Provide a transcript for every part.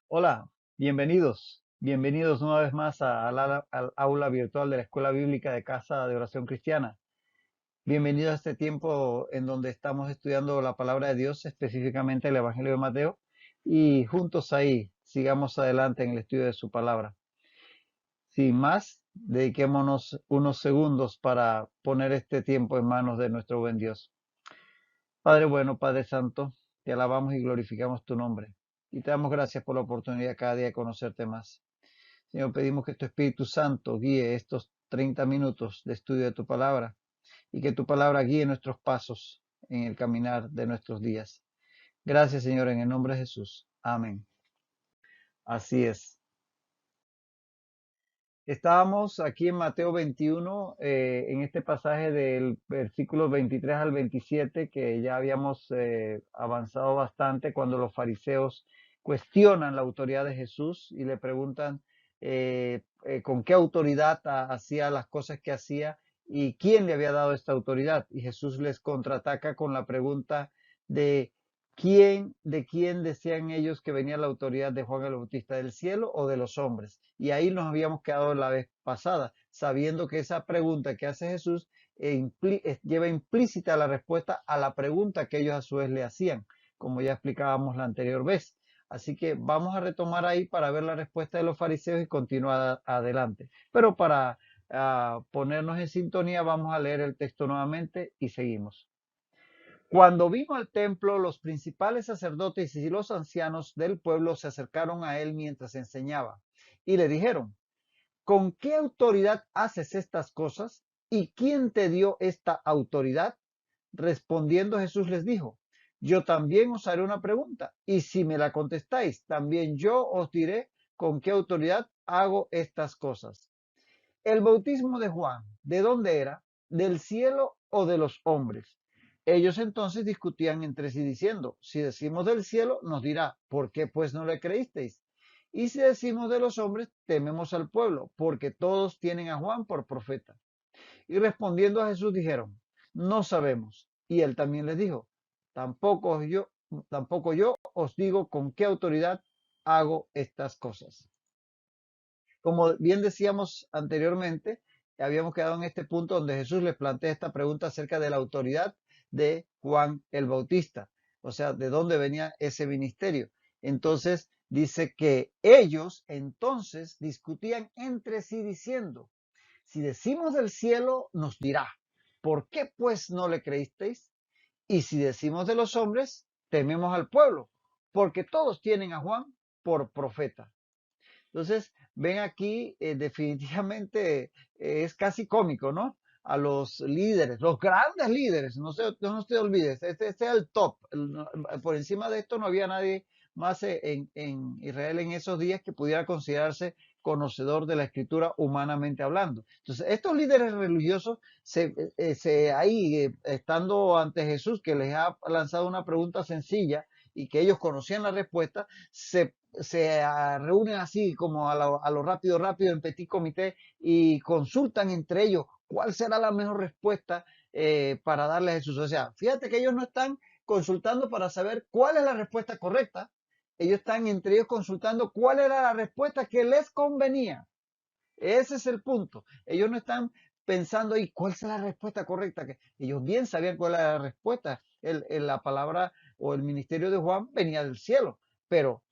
Hola, bienvenidos una vez más al aula virtual de la Escuela Bíblica de Casa de Oración Cristiana. Bienvenidos a este tiempo en donde estamos estudiando la palabra de Dios, específicamente el Evangelio de Mateo, y juntos ahí sigamos adelante en el estudio de su palabra. Sin más, dediquémonos unos segundos para poner este tiempo en manos de nuestro buen Dios. Padre bueno, Padre Santo, te alabamos y glorificamos tu nombre. Y te damos gracias por la oportunidad cada día de conocerte más. Señor, pedimos que tu Espíritu Santo guíe estos 30 minutos de estudio de tu palabra y que tu palabra guíe nuestros pasos en el caminar de nuestros días. Gracias, Señor, en el nombre de Jesús. Amén. Así es. Estábamos aquí en Mateo 21, en este pasaje del versículo 23 al 27, que ya habíamos avanzado bastante cuando los fariseos cuestionan la autoridad de Jesús y le preguntan con qué autoridad hacía las cosas que hacía y quién le había dado esta autoridad. Y Jesús les contraataca con la pregunta de de quién decían ellos que venía la autoridad de Juan el Bautista, del cielo o de los hombres. Y ahí nos habíamos quedado la vez pasada, sabiendo que esa pregunta que hace Jesús lleva implícita la respuesta a la pregunta que ellos a su vez le hacían, como ya explicábamos la anterior vez. Así que vamos a retomar ahí para ver la respuesta de los fariseos y continuar adelante. Pero para ponernos en sintonía, vamos a leer el texto nuevamente y seguimos. Cuando vino al templo, los principales sacerdotes y los ancianos del pueblo se acercaron a él mientras enseñaba y le dijeron: ¿con qué autoridad haces estas cosas? ¿Y quién te dio esta autoridad? Respondiendo Jesús les dijo: yo también os haré una pregunta, y si me la contestáis, también yo os diré con qué autoridad hago estas cosas. El bautismo de Juan, ¿de dónde era? ¿Del cielo o de los hombres? Ellos entonces discutían entre sí diciendo: si decimos del cielo, nos dirá: ¿por qué pues no le creísteis? Y si decimos de los hombres, tememos al pueblo, porque todos tienen a Juan por profeta. Y respondiendo a Jesús dijeron: no sabemos. Y él también les dijo: tampoco yo os digo con qué autoridad hago estas cosas. Como bien decíamos anteriormente, habíamos quedado en este punto donde Jesús les plantea esta pregunta acerca de la autoridad de Juan el Bautista, o sea, de dónde venía ese ministerio. Entonces dice que ellos entonces discutían entre sí diciendo: si decimos del cielo, nos dirá: ¿por qué pues no le creísteis? Y si decimos de los hombres, tememos al pueblo, porque todos tienen a Juan por profeta. Entonces, ven aquí, definitivamente es casi cómico, ¿no? A los líderes, los grandes líderes, no te olvides, este es el top. Por encima de esto no había nadie más en Israel en esos días que pudiera considerarse conocedor de la escritura humanamente hablando. Entonces, estos líderes religiosos, estando ante Jesús, que les ha lanzado una pregunta sencilla y que ellos conocían la respuesta, se reúnen así como a lo rápido en petit comité y consultan entre ellos cuál será la mejor respuesta para darle a Jesús. O sea, fíjate que ellos no están consultando para saber cuál es la respuesta correcta. Ellos están entre ellos consultando cuál era la respuesta que les convenía. Ese es el punto. Ellos no están pensando ahí cuál es la respuesta correcta. Que ellos bien sabían cuál era la respuesta. La palabra o el ministerio de Juan venía del cielo, pero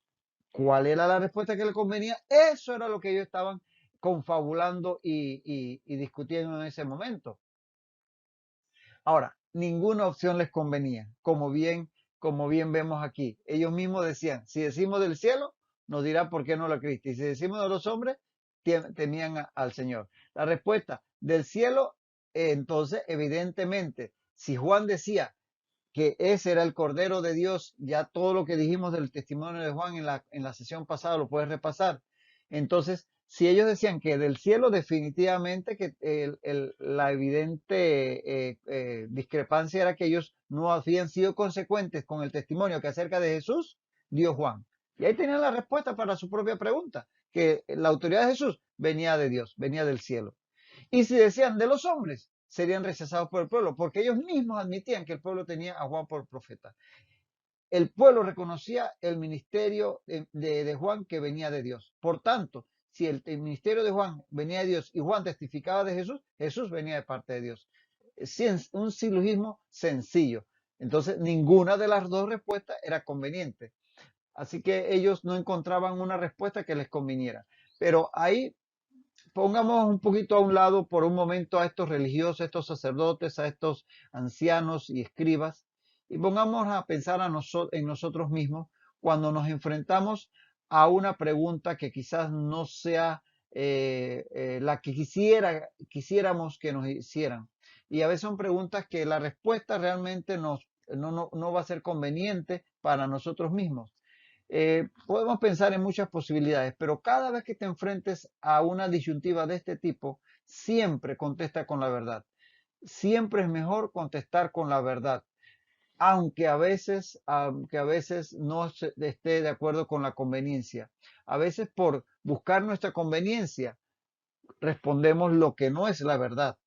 cuál era la respuesta que le convenía, eso era lo que ellos estaban confabulando y discutiendo en ese momento. Ahora, ninguna opción les convenía, como bien vemos aquí. Ellos mismos decían: si decimos del cielo, nos dirá por qué no lo creíste. Y si decimos de los hombres, temían al Señor. La respuesta del cielo, entonces, evidentemente, si Juan decía que ese era el Cordero de Dios, ya todo lo que dijimos del testimonio de Juan en la sesión pasada lo puedes repasar. Entonces, si ellos decían que del cielo, definitivamente que la evidente discrepancia era que ellos no habían sido consecuentes con el testimonio que acerca de Jesús dio Juan. Y ahí tenían la respuesta para su propia pregunta, que la autoridad de Jesús venía de Dios, venía del cielo. Y si decían de los hombres, serían rechazados por el pueblo, porque ellos mismos admitían que el pueblo tenía a Juan por profeta. El pueblo reconocía el ministerio de Juan que venía de Dios. Por tanto, si el ministerio de Juan venía de Dios y Juan testificaba de Jesús, Jesús venía de parte de Dios. Un silogismo sencillo. Entonces, ninguna de las dos respuestas era conveniente. Así que ellos no encontraban una respuesta que les conviniera. Pero ahí pongamos un poquito a un lado por un momento a estos religiosos, a estos sacerdotes, a estos ancianos y escribas, y pongamos a pensar en nosotros mismos cuando nos enfrentamos a una pregunta que quizás no sea la que quisiéramos que nos hicieran. Y a veces son preguntas que la respuesta realmente no va a ser conveniente para nosotros mismos. Podemos pensar en muchas posibilidades, pero cada vez que te enfrentes a una disyuntiva de este tipo, siempre contesta con la verdad. Siempre es mejor contestar con la verdad, aunque a veces no esté de acuerdo con la conveniencia. A veces por buscar nuestra conveniencia, respondemos lo que no es la verdad.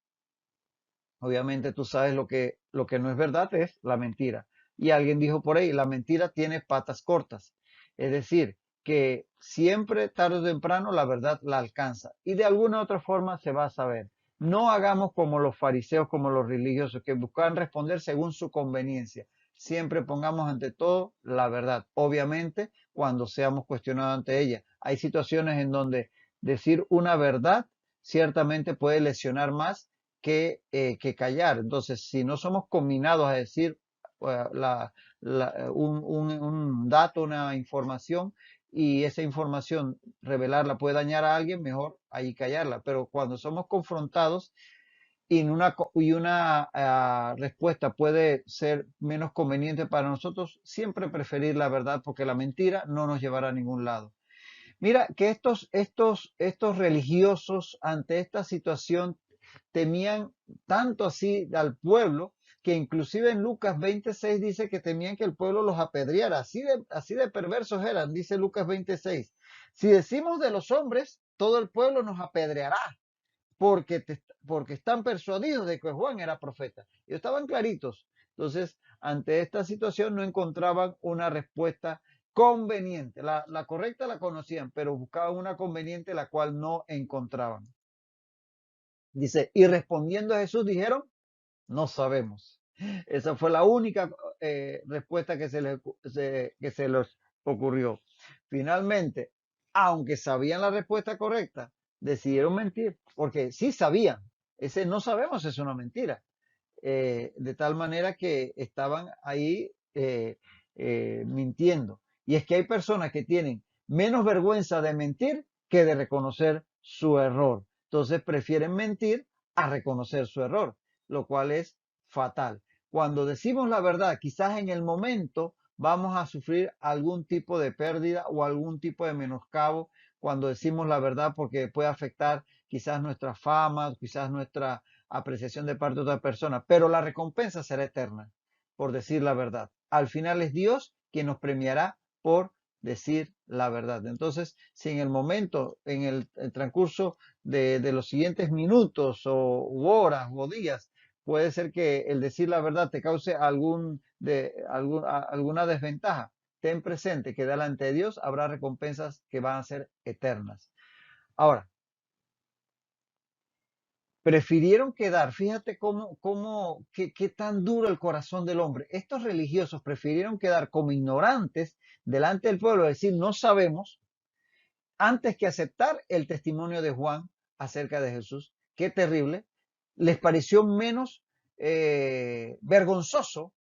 Obviamente tú sabes lo que no es verdad es la mentira. Y alguien dijo por ahí, la mentira tiene patas cortas. Es decir, que siempre, tarde o temprano, la verdad la alcanza. Y de alguna otra forma se va a saber. No hagamos como los fariseos, como los religiosos, que buscan responder según su conveniencia. Siempre pongamos ante todo la verdad. Obviamente, cuando seamos cuestionados ante ella. Hay situaciones en donde decir una verdad ciertamente puede lesionar más que callar. Entonces, si no somos combinados a decir un dato, una información, y esa información revelarla puede dañar a alguien, mejor ahí callarla. Pero cuando somos confrontados y una respuesta puede ser menos conveniente para nosotros, siempre preferir la verdad porque la mentira no nos llevará a ningún lado. Mira que estos religiosos ante esta situación temían tanto así al pueblo que inclusive en Lucas 26 dice que temían que el pueblo los apedreara. Así de perversos eran, dice Lucas 26. Si decimos de los hombres, todo el pueblo nos apedreará porque están persuadidos de que Juan era profeta. Y estaban claritos. Entonces, ante esta situación no encontraban una respuesta conveniente. La correcta la conocían, pero buscaban una conveniente la cual no encontraban. Dice, y respondiendo a Jesús dijeron, no sabemos. Esa fue la única respuesta que se les ocurrió. Finalmente, aunque sabían la respuesta correcta, decidieron mentir, porque sí sabían. Ese no sabemos es una mentira. De tal manera que estaban ahí mintiendo. Y es que hay personas que tienen menos vergüenza de mentir que de reconocer su error. Entonces prefieren mentir a reconocer su error, lo cual es fatal. Cuando decimos la verdad, quizás en el momento vamos a sufrir algún tipo de pérdida o algún tipo de menoscabo cuando decimos la verdad porque puede afectar quizás nuestra fama, quizás nuestra apreciación de parte de otra persona, pero la recompensa será eterna por decir la verdad. Al final es Dios quien nos premiará por decir la verdad. Entonces, si en el momento, en el transcurso de los siguientes minutos u horas o días, puede ser que el decir la verdad te cause alguna desventaja, ten presente que delante de Dios habrá recompensas que van a ser eternas. Ahora, prefirieron quedar, fíjate qué tan duro el corazón del hombre. Estos religiosos prefirieron quedar como ignorantes delante del pueblo, es decir, no sabemos, antes que aceptar el testimonio de Juan acerca de Jesús. Qué terrible. Les pareció menos vergonzoso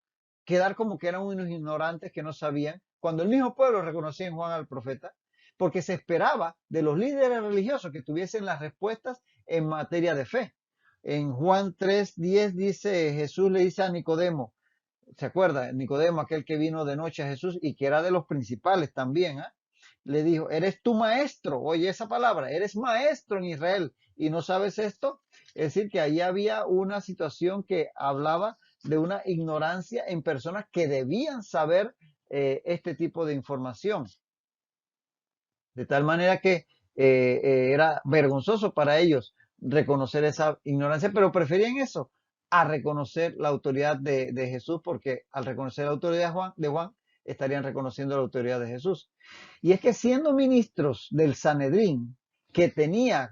quedar como que eran unos ignorantes que no sabían, cuando el mismo pueblo reconocía en Juan al profeta, porque se esperaba de los líderes religiosos que tuviesen las respuestas en materia de fe. En Juan 3:10 dice, Jesús le dice a Nicodemo, ¿se acuerda? Nicodemo, aquel que vino de noche a Jesús y que era de los principales también, ¿eh? Le dijo, eres tu maestro, oye esa palabra, eres maestro en Israel y no sabes esto. Es decir, que ahí había una situación que hablaba de una ignorancia en personas que debían saber este tipo de información. De tal manera que era vergonzoso para ellos reconocer esa ignorancia, pero preferían eso a reconocer la autoridad de Jesús, porque al reconocer la autoridad de Juan, estarían reconociendo la autoridad de Jesús. Y es que siendo ministros del Sanedrín, que tenía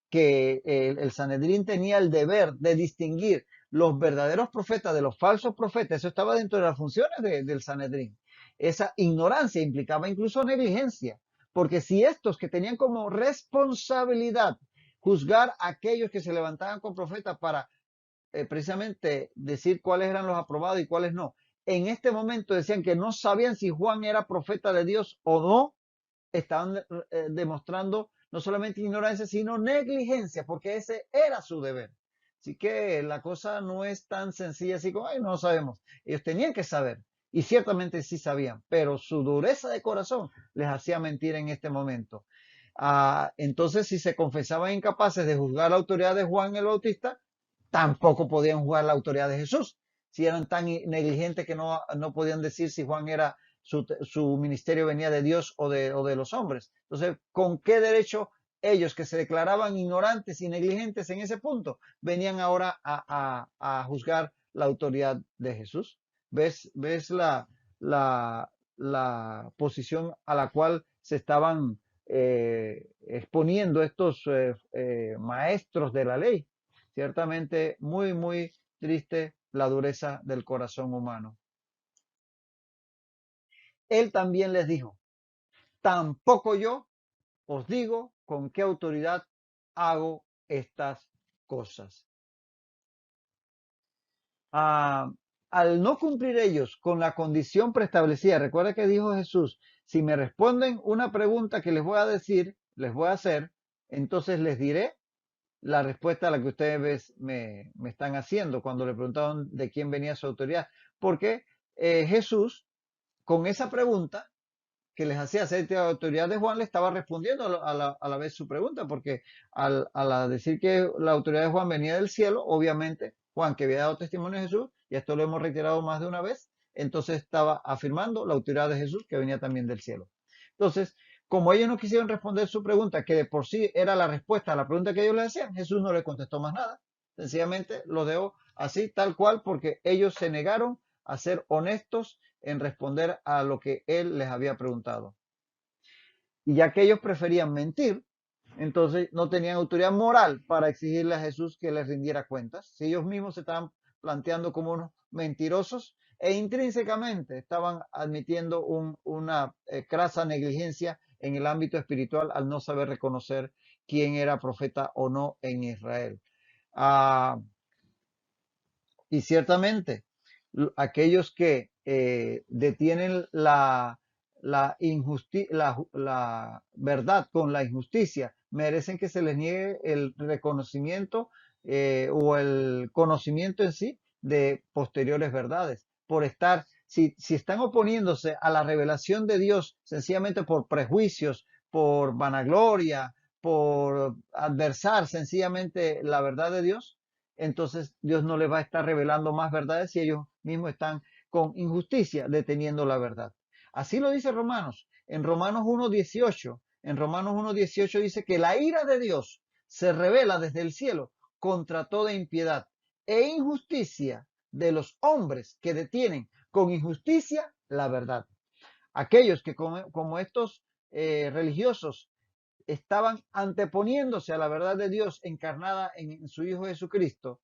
que el Sanedrín tenía el deber de distinguir los verdaderos profetas de los falsos profetas, eso estaba dentro de las funciones del Sanedrín. Esa ignorancia implicaba incluso negligencia, porque si estos que tenían como responsabilidad juzgar a aquellos que se levantaban con profetas para precisamente decir cuáles eran los aprobados y cuáles no, en este momento decían que no sabían si Juan era profeta de Dios o no, estaban demostrando no solamente ignorancia, sino negligencia, porque ese era su deber. Así que la cosa no es tan sencilla así como, ay, no sabemos. Ellos tenían que saber, y ciertamente sí sabían, pero su dureza de corazón les hacía mentir en este momento. Entonces, si se confesaban incapaces de juzgar la autoridad de Juan el Bautista, tampoco podían juzgar la autoridad de Jesús. Si eran tan negligentes que no podían decir si Juan era su ministerio venía de Dios o de los hombres. Entonces, ¿con qué derecho ellos que se declaraban ignorantes y negligentes en ese punto venían ahora a juzgar la autoridad de Jesús? ¿Ves la posición a la cual se estaban exponiendo estos maestros de la ley? Ciertamente muy, muy triste la dureza del corazón humano. Él también les dijo, tampoco yo os digo con qué autoridad hago estas cosas. Al no cumplir ellos con la condición preestablecida, recuerda que dijo Jesús, si me responden una pregunta que les voy a decir, les voy a hacer, entonces les diré la respuesta a la que ustedes me están haciendo cuando le preguntaron de quién venía su autoridad. Porque Jesús, con esa pregunta, que les hacía acerca de la autoridad de Juan, le estaba respondiendo a la vez su pregunta, porque al decir que la autoridad de Juan venía del cielo, obviamente Juan, que había dado testimonio de Jesús, y esto lo hemos reiterado más de una vez, entonces estaba afirmando la autoridad de Jesús que venía también del cielo. Entonces, como ellos no quisieron responder su pregunta, que de por sí era la respuesta a la pregunta que ellos le hacían, Jesús no le contestó más nada. Sencillamente lo dejó así, tal cual, porque ellos se negaron a ser honestos en responder a lo que él les había preguntado. Y ya que ellos preferían mentir, entonces no tenían autoridad moral para exigirle a Jesús que les rindiera cuentas. Si ellos mismos se estaban planteando como unos mentirosos e intrínsecamente estaban admitiendo una crasa negligencia en el ámbito espiritual al no saber reconocer quién era profeta o no en Israel. Y ciertamente, aquellos que detienen la verdad con la injusticia merecen que se les niegue el reconocimiento o el conocimiento en sí de posteriores verdades. Por estar, si están oponiéndose a la revelación de Dios sencillamente por prejuicios, por vanagloria, por adversar sencillamente la verdad de Dios, entonces Dios no les va a estar revelando más verdades si ellos mismos están con injusticia deteniendo la verdad. Así lo dice Romanos. En Romanos 1:18, en Romanos 1:18 dice que la ira de Dios se revela desde el cielo contra toda impiedad e injusticia de los hombres que detienen con injusticia la verdad. Aquellos que como estos religiosos estaban anteponiéndose a la verdad de Dios encarnada en su Hijo Jesucristo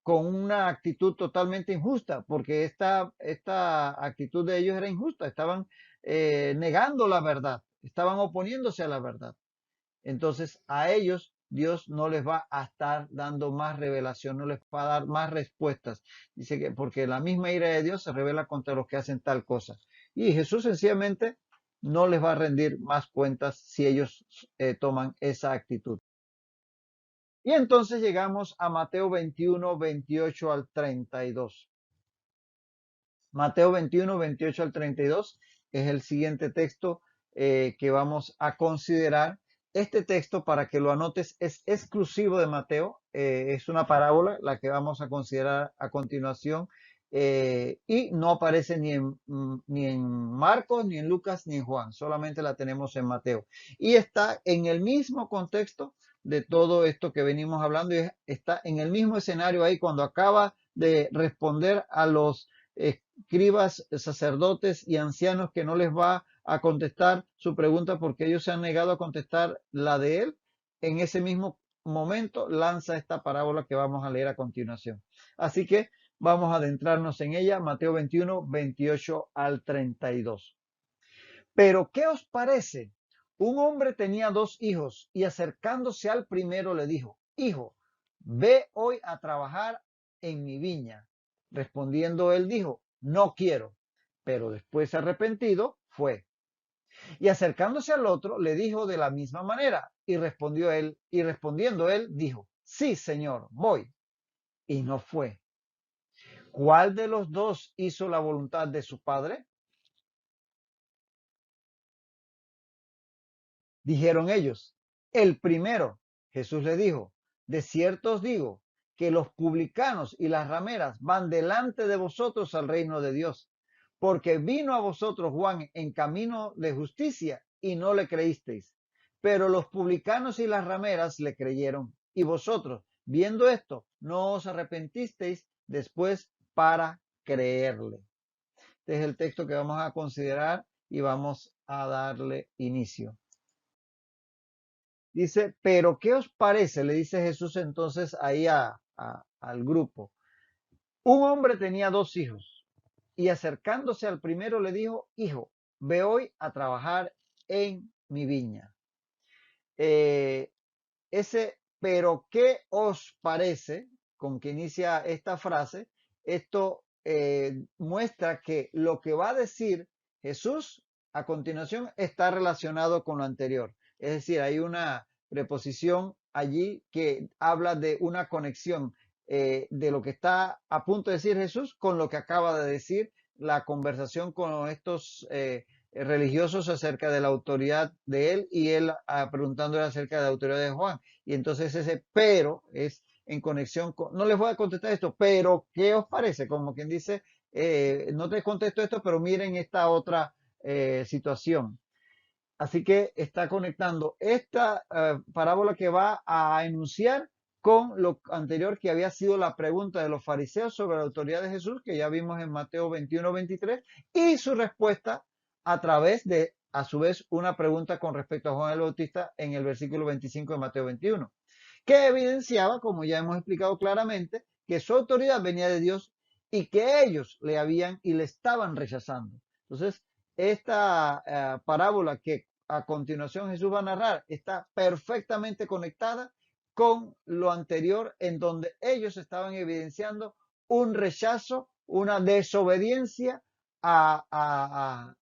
con una actitud totalmente injusta, porque esta actitud de ellos era injusta, estaban negando la verdad, estaban oponiéndose a la verdad. Entonces a ellos Dios no les va a estar dando más revelación, no les va a dar más respuestas. Dice que porque la misma ira de Dios se revela contra los que hacen tal cosa. Y Jesús sencillamente no les va a rendir más cuentas si ellos toman esa actitud. Y entonces llegamos a Mateo 21, 28 al 32. Mateo 21, 28 al 32 es el siguiente texto que vamos a considerar. Este texto, para que lo anotes, es exclusivo de Mateo. Es una parábola, la que vamos a considerar a continuación. Y no aparece ni en Marcos, ni en Lucas, ni en Juan. Solamente la tenemos en Mateo. Y está en el mismo contexto de todo esto que venimos hablando y está en el mismo escenario ahí cuando acaba de responder a los escribas, sacerdotes y ancianos que no les va a contestar su pregunta porque ellos se han negado a contestar la de él. En ese mismo momento lanza esta parábola que vamos a leer a continuación. Así que vamos a adentrarnos en ella, Mateo 21, 28 al 32. Pero, ¿qué os parece? Un hombre tenía 2 hijos y acercándose al primero le dijo, hijo, ve hoy a trabajar en mi viña. Respondiendo él dijo, no quiero. Pero después arrepentido fue. Y acercándose al otro le dijo de la misma manera. Y respondiendo él dijo, sí, señor, voy. Y no fue. ¿Cuál de los dos hizo la voluntad de su padre? Dijeron ellos, el primero. Jesús le dijo, de cierto os digo que los publicanos y las rameras van delante de vosotros al reino de Dios, porque vino a vosotros Juan en camino de justicia y no le creísteis, pero los publicanos y las rameras le creyeron, y vosotros, viendo esto, no os arrepentisteis después para creerle. Este es el texto que vamos a considerar y vamos a darle inicio. Dice, pero ¿qué os parece? Le dice Jesús entonces ahí al grupo. Un hombre tenía 2 hijos y acercándose al primero le dijo, hijo, ve hoy a trabajar en mi viña. Ese, pero ¿qué os parece? Con que inicia esta frase, esto muestra que lo que va a decir Jesús a continuación está relacionado con lo anterior. Es decir, hay una preposición allí que habla de una conexión de lo que está a punto de decir Jesús con lo que acaba de decir la conversación con estos religiosos acerca de la autoridad de él y él preguntándole acerca de la autoridad de Juan. Y entonces ese pero es en conexión con, no les voy a contestar esto, pero ¿qué os parece? Como quien dice, no te contesto esto, pero miren esta otra situación. Así que está conectando esta parábola que va a enunciar con lo anterior que había sido la pregunta de los fariseos sobre la autoridad de Jesús, que ya vimos en Mateo 21, 23, y su respuesta a través de, a su vez, una pregunta con respecto a Juan el Bautista en el versículo 25 de Mateo 21, que evidenciaba, como ya hemos explicado claramente, que su autoridad venía de Dios y que ellos le habían y le estaban rechazando. Entonces, esta parábola que a continuación Jesús va a narrar está perfectamente conectada con lo anterior en donde ellos estaban evidenciando un rechazo, una desobediencia al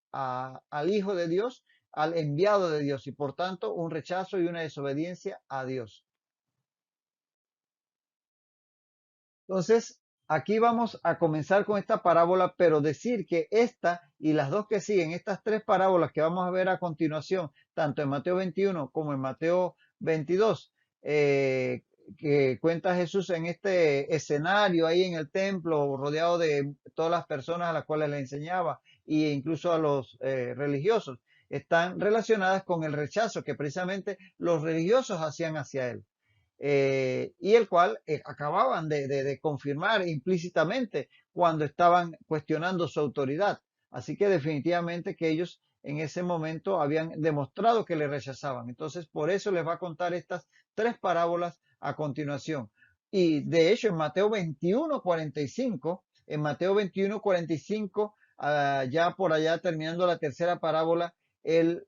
Hijo de Dios, al enviado de Dios y por tanto un rechazo y una desobediencia a Dios. Entonces, aquí vamos a comenzar con esta parábola, pero decir que esta y las dos que siguen, estas 3 parábolas que vamos a ver a continuación, tanto en Mateo 21 como en Mateo 22, que cuenta Jesús en este escenario ahí en el templo, rodeado de todas las personas a las cuales le enseñaba e incluso a los religiosos, están relacionadas con el rechazo que precisamente los religiosos hacían hacia él. Y el cual acababan de confirmar implícitamente cuando estaban cuestionando su autoridad. Así que definitivamente que ellos en ese momento habían demostrado que le rechazaban. Entonces, por eso les va a contar estas 3 parábolas a continuación. Y de hecho, en Mateo 21, 45, en Mateo 21, 45, ya por allá terminando la tercera parábola, él,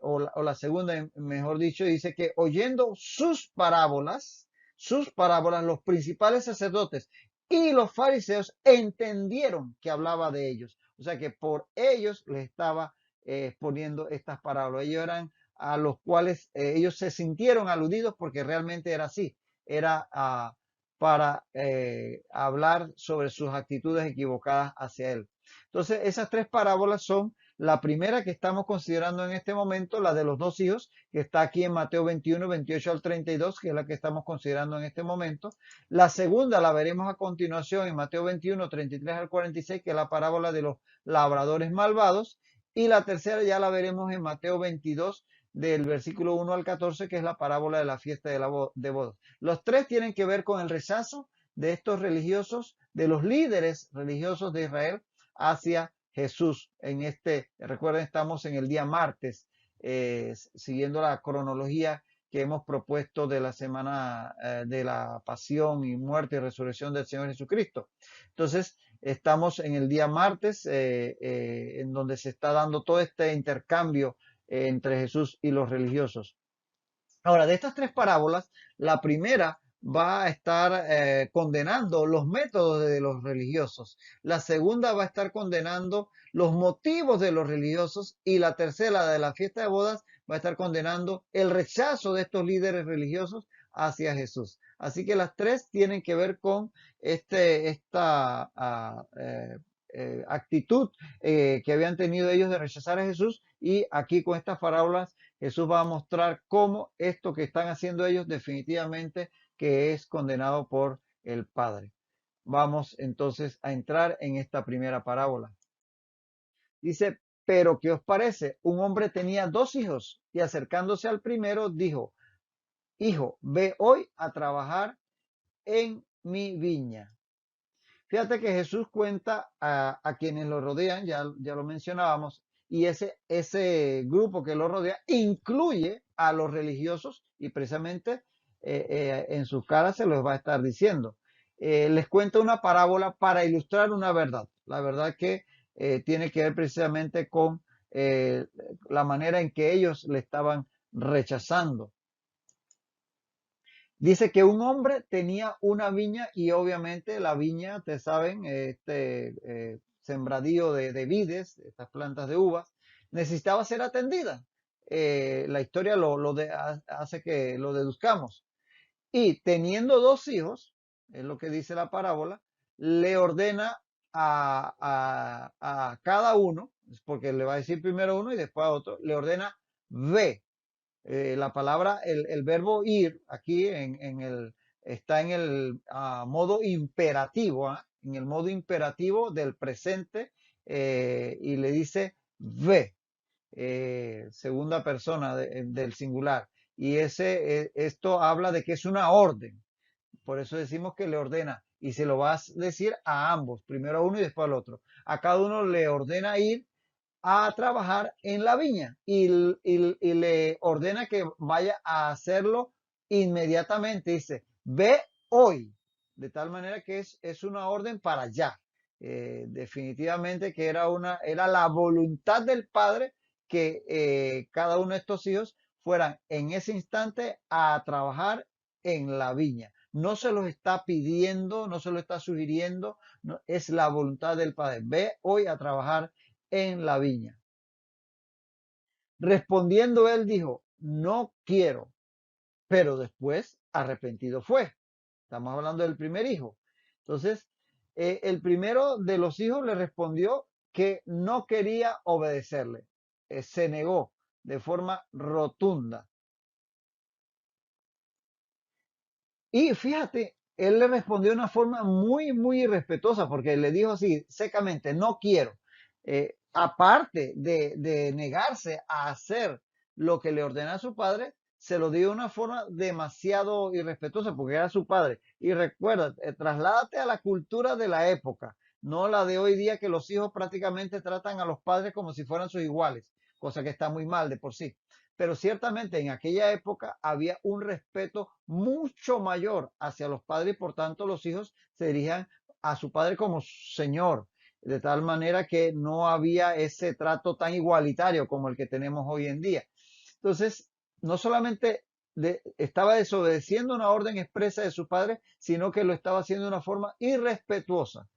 o la segunda, mejor dicho, dice que oyendo sus parábolas, los principales sacerdotes y los fariseos entendieron que hablaba de ellos. O sea que por ellos les estaba exponiendo estas parábolas. Ellos eran a los cuales ellos se sintieron aludidos porque realmente era así. Era para hablar sobre sus actitudes equivocadas hacia él. Entonces, esas 3 parábolas son la primera que estamos considerando en este momento, la de los 2 hijos, que está aquí en Mateo 21, 28 al 32, que es la que estamos considerando en este momento. La segunda la veremos a continuación en Mateo 21, 33 al 46, que es la parábola de los labradores malvados. Y la tercera ya la veremos en Mateo 22, del versículo 1 al 14, que es la parábola de la fiesta de bodas. Los tres tienen que ver con el rechazo de estos religiosos, de los líderes religiosos de Israel hacia Jesús. Recuerden, estamos en el día martes, siguiendo la cronología que hemos propuesto de la semana de la pasión y muerte y resurrección del Señor Jesucristo. Entonces, estamos en el día martes, en donde se está dando todo este intercambio entre Jesús y los religiosos. Ahora, de estas tres parábolas, la primera va a estar condenando los métodos de los religiosos. La segunda va a estar condenando los motivos de los religiosos. Y la tercera, de la fiesta de bodas, va a estar condenando el rechazo de estos líderes religiosos hacia Jesús. Así que las tres tienen que ver con esta actitud que habían tenido ellos de rechazar a Jesús. Y aquí con estas parábolas Jesús va a mostrar cómo esto que están haciendo ellos definitivamente que es condenado por el Padre. Vamos entonces a entrar en esta primera parábola. Dice, pero ¿qué os parece? Un hombre tenía dos hijos y acercándose al primero dijo, hijo, ve hoy a trabajar en mi viña. Fíjate que Jesús cuenta a quienes lo rodean, ya lo mencionábamos, y ese grupo que lo rodea incluye a los religiosos y precisamente en sus caras se los va a estar diciendo. Les cuenta una parábola para ilustrar una verdad, la verdad que tiene que ver precisamente con la manera en que ellos le estaban rechazando. Dice que un hombre tenía una viña y obviamente la viña, ustedes saben, sembradío de vides, estas plantas de uvas, necesitaba ser atendida. La historia hace que lo deduzcamos. Y teniendo dos hijos, es lo que dice la parábola, le ordena a cada uno, porque le va a decir primero a uno y después a otro, le ordena, ve. La palabra, el verbo ir aquí está en el modo imperativo, en el modo imperativo del presente y le dice ve, segunda persona del singular. Y esto habla de que es una orden. Por eso decimos que le ordena y se lo va a decir a ambos, primero a uno y después al otro. A cada uno le ordena ir a trabajar en la viña y le ordena que vaya a hacerlo inmediatamente. Dice, ve hoy, de tal manera que es una orden para allá. Definitivamente que era la voluntad del padre que cada uno de estos hijos fueran en ese instante a trabajar en la viña. No se los está pidiendo, no se lo está sugiriendo, no, es la voluntad del padre. Ve hoy a trabajar en la viña. Respondiendo él dijo, no quiero, pero después arrepentido fue. Estamos hablando del primer hijo. Entonces, el primero de los hijos le respondió que no quería obedecerle. Se negó de forma rotunda. Y fíjate, él le respondió de una forma muy, muy irrespetuosa, porque le dijo así, secamente, no quiero. Aparte de negarse a hacer lo que le ordena a su padre, se lo dio de una forma demasiado irrespetuosa, porque era su padre. Y recuerda, trasládate a la cultura de la época, no la de hoy día, que los hijos prácticamente tratan a los padres como si fueran sus iguales, cosa que está muy mal de por sí. Pero ciertamente en aquella época había un respeto mucho mayor hacia los padres y por tanto los hijos se dirigían a su padre como señor, de tal manera que no había ese trato tan igualitario como el que tenemos hoy en día. Entonces, no solamente estaba desobedeciendo una orden expresa de su padre, sino que lo estaba haciendo de una forma irrespetuosa.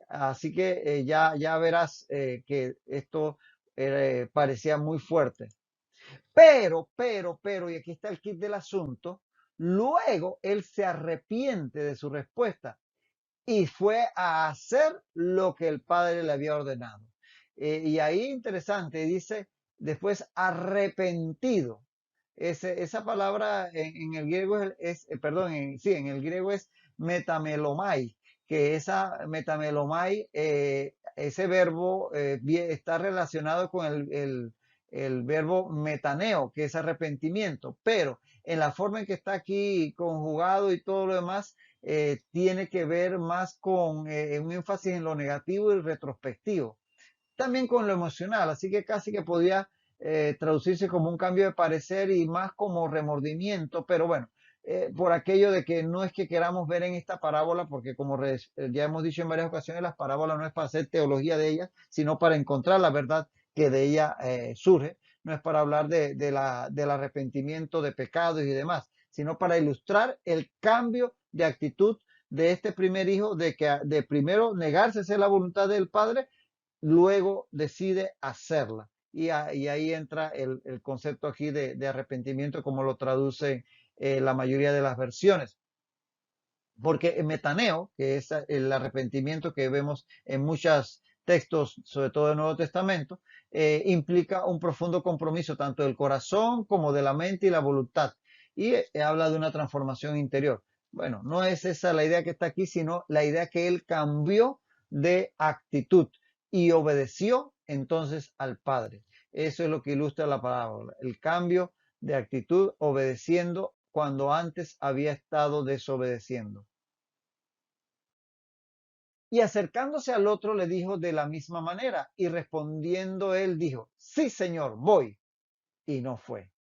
Así que ya verás que esto parecía muy fuerte. Pero, y aquí está el kit del asunto, luego él se arrepiente de su respuesta y fue a hacer lo que el padre le había ordenado. Y ahí interesante, dice después arrepentido. Esa palabra en el griego perdón, en el griego es metamelomai, que esa metamelomai, ese verbo está relacionado con el verbo metaneo, que es arrepentimiento, pero en la forma en que está aquí conjugado y todo lo demás, tiene que ver más con un énfasis en lo negativo y retrospectivo, también con lo emocional, así que casi que podía traducirse como un cambio de parecer y más como remordimiento, pero bueno, por aquello de que no es que queramos ver en esta parábola, porque como ya hemos dicho en varias ocasiones, las parábolas no es para hacer teología de ellas, sino para encontrar la verdad que de ella surge, no es para hablar del arrepentimiento de pecados y demás, sino para ilustrar el cambio de actitud de este primer hijo, de primero negarse a hacer la voluntad del Padre, luego decide hacerla. Y ahí entra el concepto aquí de arrepentimiento, como lo traduce la mayoría de las versiones. Porque el metaneo, que es el arrepentimiento que vemos en muchos textos, sobre todo del Nuevo Testamento, implica un profundo compromiso tanto del corazón como de la mente y la voluntad. Y habla de una transformación interior. Bueno, no es esa la idea que está aquí, sino la idea que él cambió de actitud y obedeció entonces al Padre. Eso es lo que ilustra la parábola, el cambio de actitud obedeciendo cuando antes había estado desobedeciendo. Y acercándose al otro le dijo de la misma manera, y respondiendo él dijo, sí, señor, voy. Y no fue.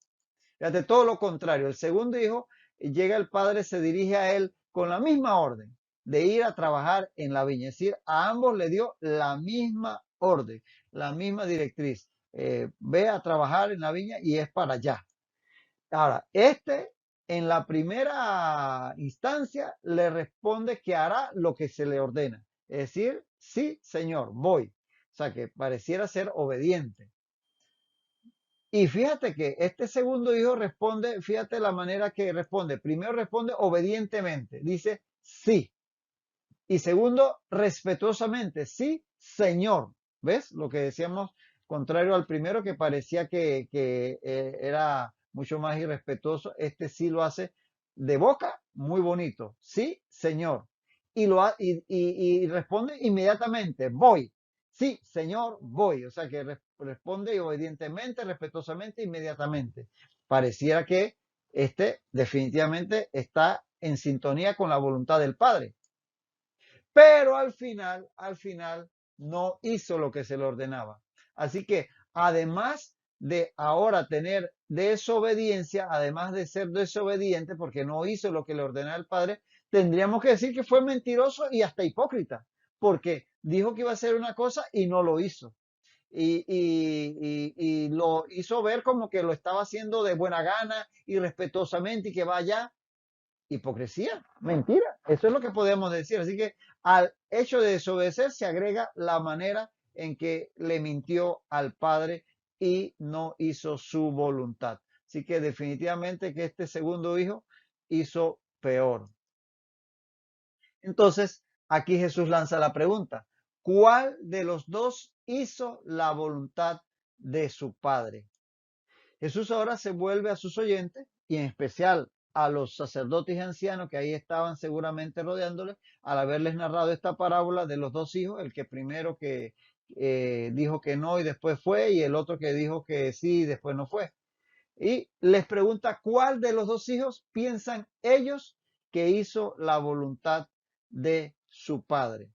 Fíjate, todo lo contrario. El segundo hijo, llega el padre, se dirige a él con la misma orden de ir a trabajar en la viña. Es decir, a ambos le dio la misma orden, la misma directriz. Ve a trabajar en la viña y es para allá. Ahora, en la primera instancia le responde que hará lo que se le ordena. Es decir, sí, señor, voy. O sea, que pareciera ser obediente. Y fíjate que este segundo hijo responde, fíjate la manera que responde. Primero responde obedientemente, dice sí. Y segundo, respetuosamente, sí, señor. ¿Ves? Lo que decíamos, contrario al primero que parecía que era mucho más irrespetuoso, este sí lo hace de boca, muy bonito. Sí, señor. Y responde inmediatamente, voy. Sí, señor, voy. O sea que responde obedientemente, respetuosamente, inmediatamente. Pareciera que este definitivamente está en sintonía con la voluntad del Padre. Pero al final no hizo lo que se le ordenaba. Así que además de ahora tener desobediencia, además de ser desobediente porque no hizo lo que le ordenaba el Padre, tendríamos que decir que fue mentiroso y hasta hipócrita, porque dijo que iba a hacer una cosa y no lo hizo. Y lo hizo ver como que lo estaba haciendo de buena gana y respetuosamente y que vaya. Hipocresía, mentira. Eso es lo que podemos decir. Así que al hecho de desobedecer se agrega la manera en que le mintió al Padre y no hizo su voluntad. Así que definitivamente que este segundo hijo hizo peor. Entonces, aquí Jesús lanza la pregunta: ¿cuál de los dos hizo la voluntad de su Padre? Jesús ahora se vuelve a sus oyentes y en especial a los sacerdotes y ancianos que ahí estaban seguramente rodeándole al haberles narrado esta parábola de los dos hijos, el que primero que dijo que no y después fue, y el otro que dijo que sí y después no fue. Y les pregunta cuál de los dos hijos piensan ellos que hizo la voluntad de su padre.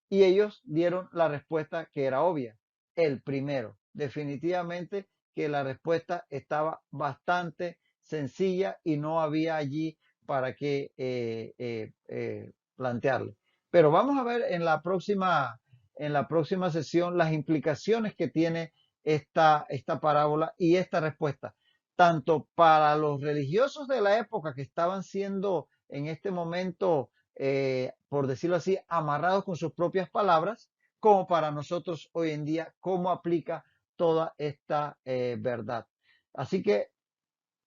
Y ellos dieron la respuesta que era obvia, el primero. Definitivamente que la respuesta estaba bastante sencilla y no había allí para qué plantearle. Pero vamos a ver en la próxima sesión las implicaciones que tiene esta parábola y esta respuesta, tanto para los religiosos de la época que estaban siendo en este momento por decirlo así, amarrados con sus propias palabras, como para nosotros hoy en día, cómo aplica toda esta verdad. Así que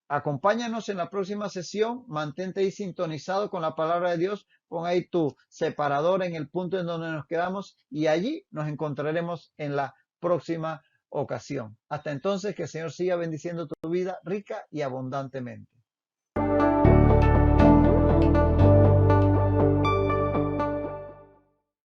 acompáñanos en la próxima sesión, mantente ahí sintonizado con la palabra de Dios, pon ahí tu separador en el punto en donde nos quedamos y allí nos encontraremos en la próxima ocasión. Hasta entonces, que el Señor siga bendiciendo tu vida rica y abundantemente.